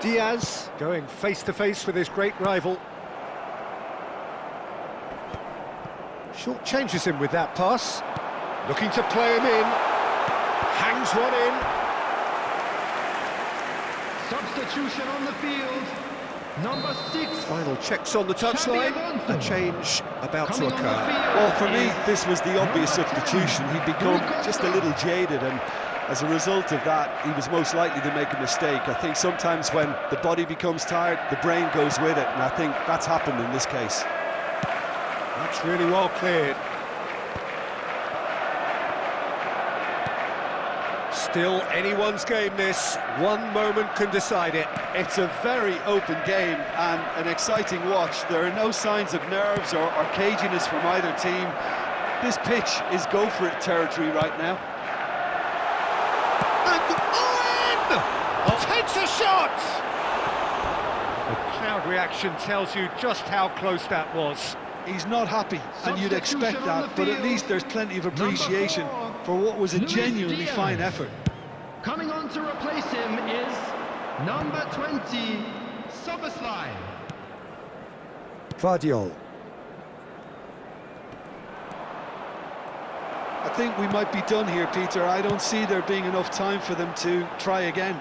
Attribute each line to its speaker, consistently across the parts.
Speaker 1: Diaz going face-to-face with his great rival. Short changes him with that pass. Looking to play him in. Hangs one in.
Speaker 2: Substitution on the field. Number 6.
Speaker 1: Final checks on the touchline. A change about to occur.
Speaker 3: Well, for me, this was the obvious substitution. He'd become just a little jaded, and as a result of that, he was most likely to make a mistake. I think sometimes when the body becomes tired, the brain goes with it, and I think that's happened in this case.
Speaker 1: That's really well cleared. Still anyone's game, this. One moment can decide it.
Speaker 3: It's a very open game and an exciting watch. There are no signs of nerves or caginess from either team. This pitch is go-for-it territory right now.
Speaker 1: And Owen takes a shot! The crowd reaction tells you just how close that was.
Speaker 3: He's not happy, and you'd expect that, but at least there's plenty of appreciation for what was a genuinely fine effort.
Speaker 2: Coming on to replace him is number 20, Soberslide.
Speaker 1: Vardiol.
Speaker 3: I think we might be done here, Peter. I don't see there being enough time for them to try again.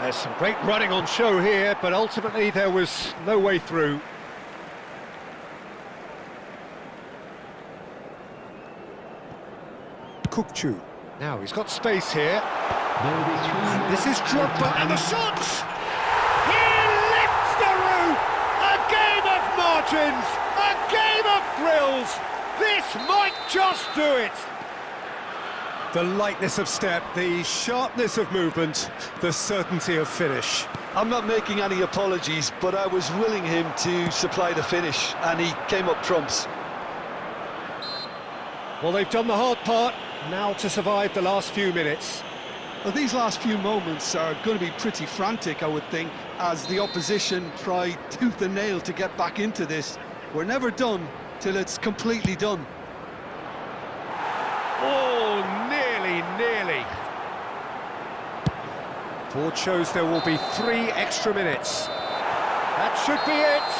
Speaker 1: There's some great running on show here, but ultimately there was no way through. Kukçu. Now he's got space here. And this is Drogba, and the shot! He lifts the roof! A game of margins! A game of thrills! This might just do it! The lightness of step, the sharpness of movement, the certainty of finish.
Speaker 3: I'm not making any apologies, but I was willing him to supply the finish, and he came up trumps.
Speaker 1: Well, they've done the hard part, now to survive the last few minutes.
Speaker 3: Well, these last few moments are going to be pretty frantic, I would think, as the opposition try tooth and nail to get back into this. We're never done till it's completely done.
Speaker 1: Oh, nearly. Board shows there will be 3 extra minutes. That should be it.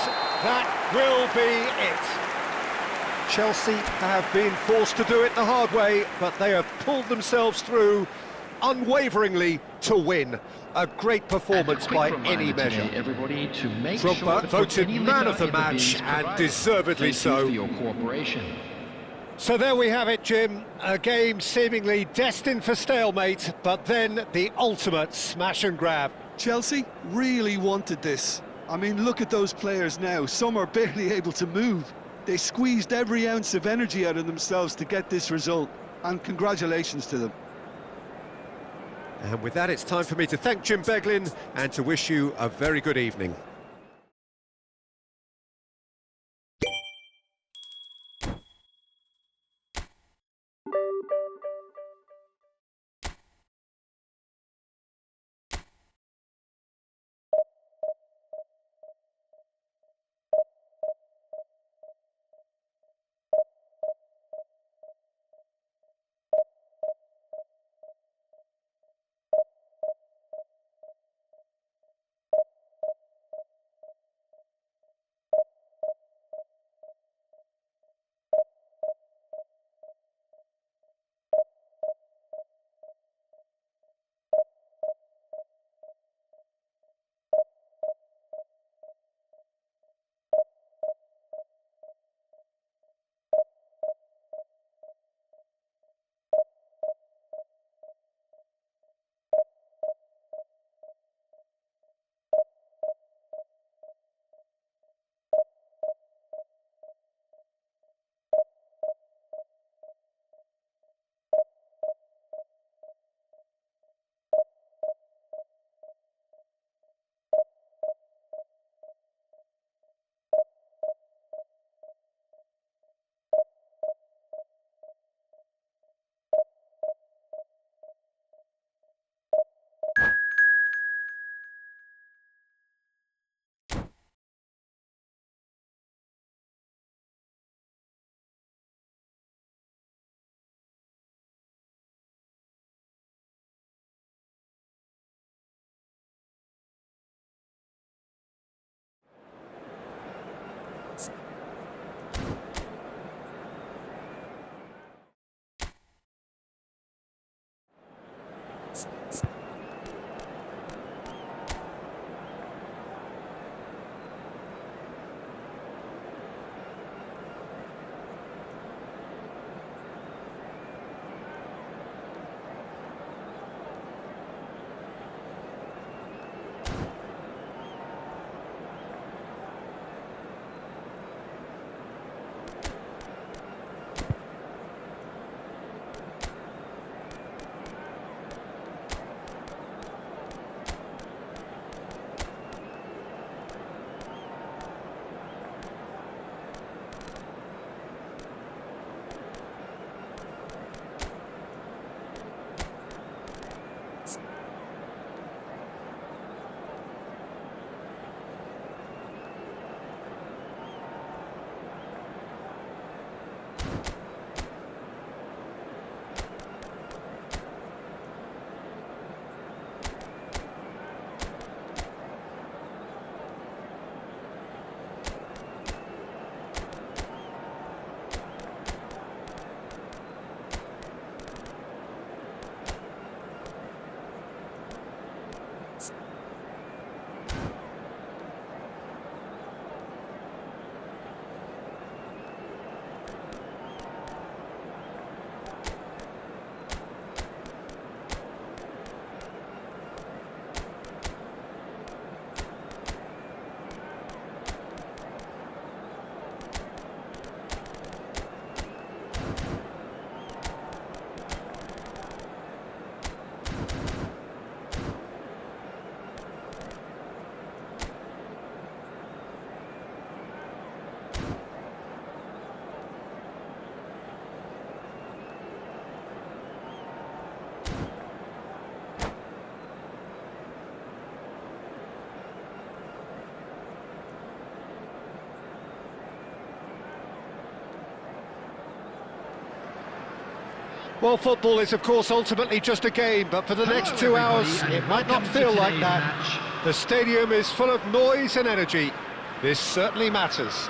Speaker 1: That will be it. Chelsea have been forced to do it the hard way, but they have pulled themselves through unwaveringly to win. A great performance by any measure. Drogba voted man of the match, and deservedly so. So there we have it, Jim. A game seemingly destined for stalemate, but then the ultimate smash and grab.
Speaker 3: Chelsea really wanted this. I mean, look at those players now. Some are barely able to move. They squeezed every ounce of energy out of themselves to get this result, and congratulations to them.
Speaker 1: And with that, it's time for me to thank Jim Beglin and to wish you a very good evening. Well, football is, of course, ultimately just a game, but for the next 2 hours, it might not feel like that. The stadium is full of noise and energy. This certainly matters.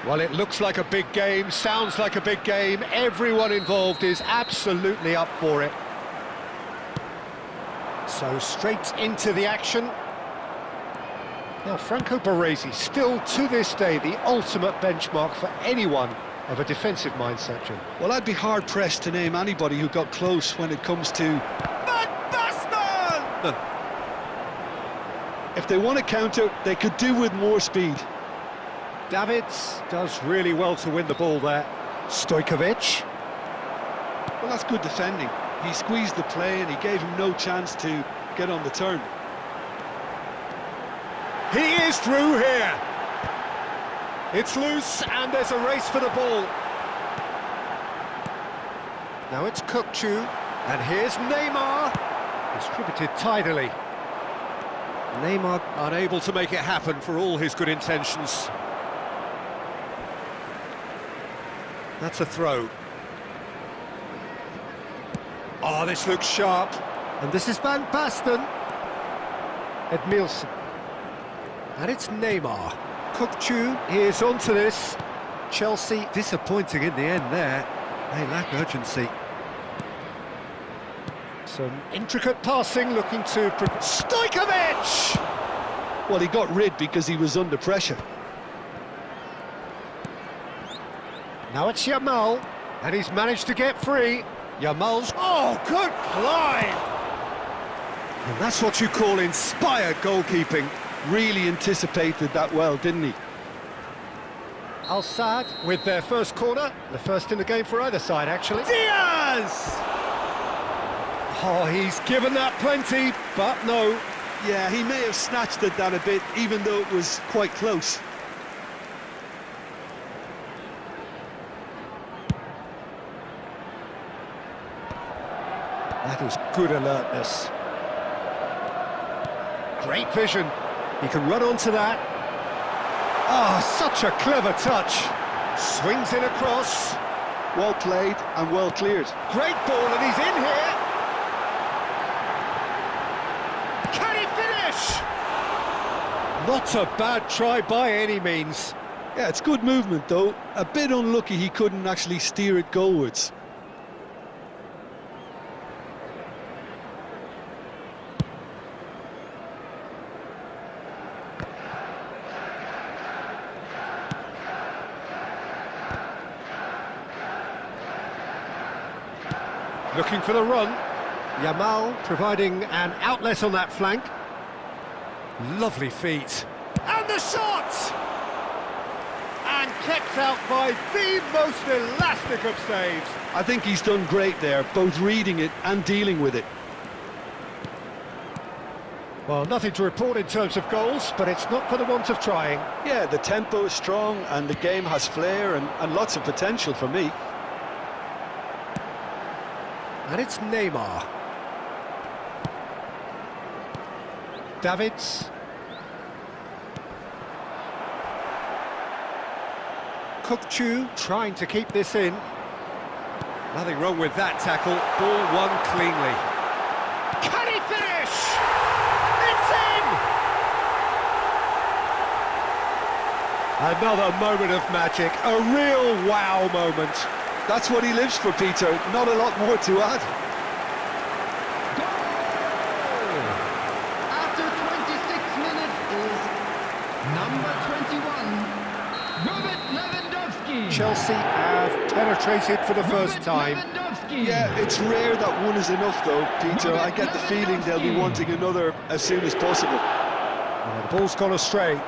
Speaker 1: Well, it looks like a big game, sounds like a big game. Everyone involved is absolutely up for it. So, straight into the action. Now, Franco Baresi, still to this day, the ultimate benchmark for anyone of a defensive mindset, Jim.
Speaker 3: Well, I'd be hard-pressed to name anybody who got close when it comes to... Van Basten! If they want to counter, they could do with more speed.
Speaker 1: Davids does really well to win the ball there. Stojkovic.
Speaker 3: Well, that's good defending. He squeezed the play and he gave him no chance to get on the turn.
Speaker 1: He is through here. It's loose and there's a race for the ball. Now it's Kukçu, and here's Neymar. Distributed tidily. Neymar unable to make it happen for all his good intentions. That's a throw. Oh, this looks sharp. And this is Van Basten. Edmilson. And it's Neymar. Kukçu is onto this. Chelsea disappointing in the end there. They lack urgency. Some intricate passing, looking to... Stojkovic!
Speaker 3: Well, he got rid because he was under pressure.
Speaker 1: Now it's Yamal, and he's managed to get free. Yamal's... Oh, good climb! And that's what you call inspired goalkeeping.
Speaker 3: Really anticipated that well, didn't he?
Speaker 1: Al-Sadd with their first corner, the first in the game for either side, actually.
Speaker 3: Diaz!
Speaker 1: Oh, he's given that plenty, but no.
Speaker 3: Yeah, he may have snatched at that a bit, even though it was quite close.
Speaker 1: That is good alertness. Great vision. He can run onto that. Ah, such a clever touch. Swings it across.
Speaker 3: Well played and well cleared.
Speaker 1: Great ball, and he's in here. Can he finish? Not a bad try by any means.
Speaker 3: Yeah, it's good movement though. A bit unlucky he couldn't actually steer it goalwards.
Speaker 1: Looking for the run. Yamal providing an outlet on that flank. Lovely feet. And the shot! And kept out by the most elastic of saves.
Speaker 3: I think he's done great there, both reading it and dealing with it.
Speaker 1: Well, nothing to report in terms of goals, but it's not for the want of trying.
Speaker 3: Yeah, the tempo is strong and the game has flair and lots of potential for me.
Speaker 1: And it's Neymar. Davids. Kukçu trying to keep this in. Nothing wrong with that tackle. Ball won cleanly. Can he finish? It's in! Another moment of magic. A real wow moment.
Speaker 3: That's what he lives for, Peter. Not a lot more to add.
Speaker 2: Goal! After 26 minutes is number 21, Robert Lewandowski.
Speaker 1: Chelsea have penetrated for the first time.
Speaker 2: Lewandowski.
Speaker 3: Yeah, it's rare that one is enough, though, Peter. I get the feeling they'll be wanting another as soon as possible.
Speaker 1: The ball's gone astray.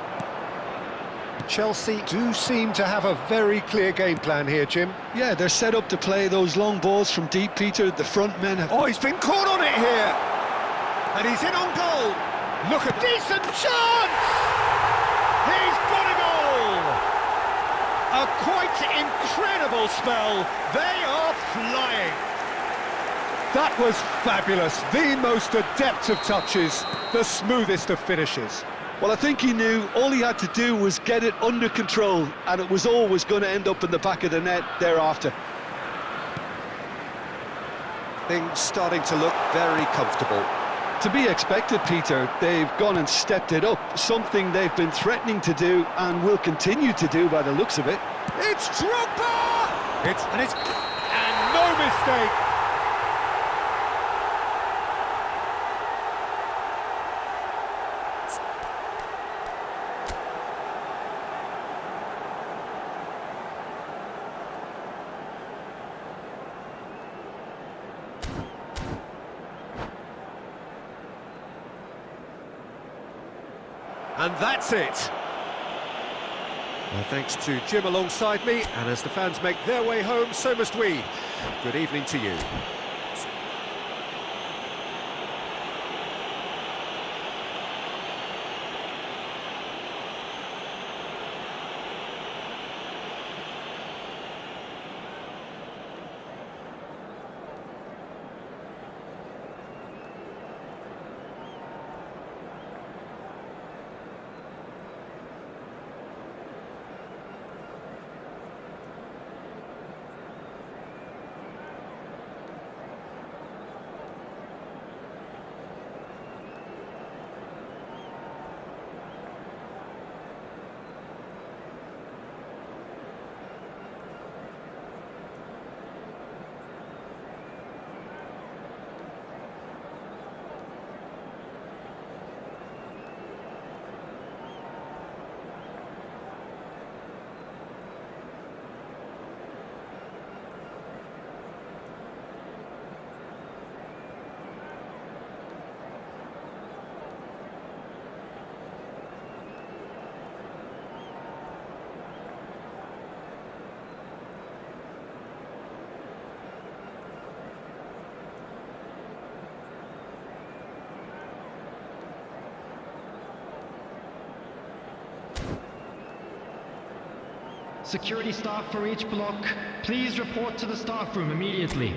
Speaker 1: Chelsea do seem to have a very clear game plan here, Jim.
Speaker 3: Yeah, they're set up to play those long balls from deep, Peter. The front men have...
Speaker 1: Oh, he's been caught on it here! And he's in on goal! Look at... Decent chance! He's got a goal! A quite incredible spell. They are flying. That was fabulous. The most adept of touches, the smoothest of finishes.
Speaker 3: Well, I think he knew all he had to do was get it under control, and it was always going to end up in the back of the net thereafter.
Speaker 1: Things starting to look very comfortable.
Speaker 3: To be expected, Peter. They've gone and stepped it up, something they've been threatening to do and will continue to do by the looks of it.
Speaker 1: It's Drogba! And no mistake! And that's it. Well, thanks to Jim alongside me, and as the fans make their way home, so must we. Good evening to you.
Speaker 2: Security staff for each block, please report to the staff room immediately.